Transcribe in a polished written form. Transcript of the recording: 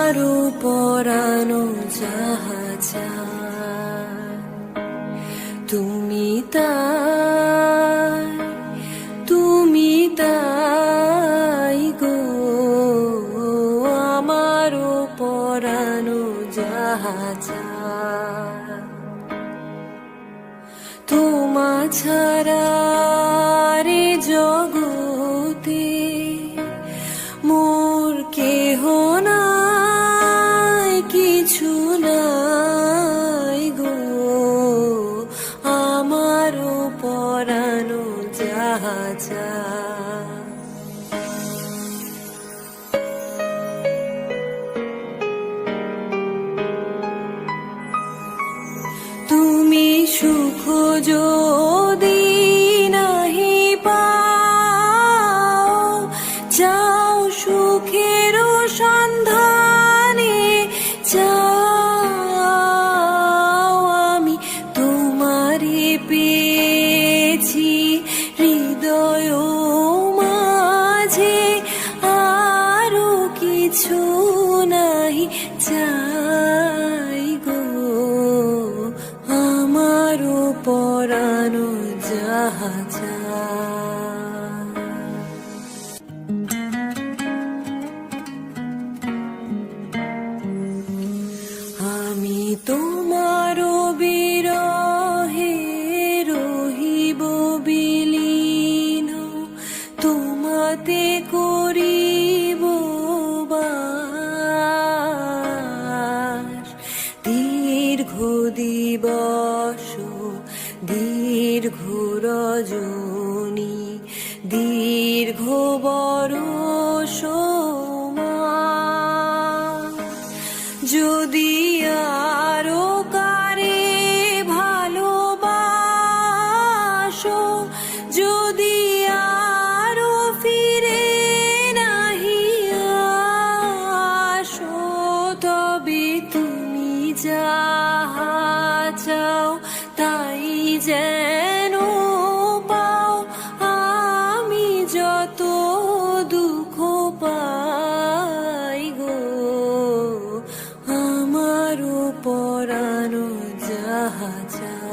আমারও পরানো যাহা চায় তুমি তাই গো, আমারও পরানো যাহা চায় তোমা ছাড়া রে জগতে মোর কেহ নাই, কিছু নাই গো, আমারও পরানো যাহা চায় তুমি সুখ যদি নাহি পাও, যাও সুখের সন্ধানে যাও, আমি তোমারে পেয়েছি হৃদয় মাঝে, আরো কিছু নাহি চাই গো, আমারও পরানো যাহা চায়। আমি তোমারও বিরহে রহিব বিলীন, তোমাতে করিব বাস, দীর্ঘ দিবস দীর্ঘ রজনী দীর্ঘ বরষ মাস, যদি আরো কারে ভালোবাসো, যদি আরো ফিরে নাহি আসো, তবে তুমি যাহা চাও তাই যেন পাও, আমি যত দুঃখ পাই গো, আমারও পরানো যাহা চায়।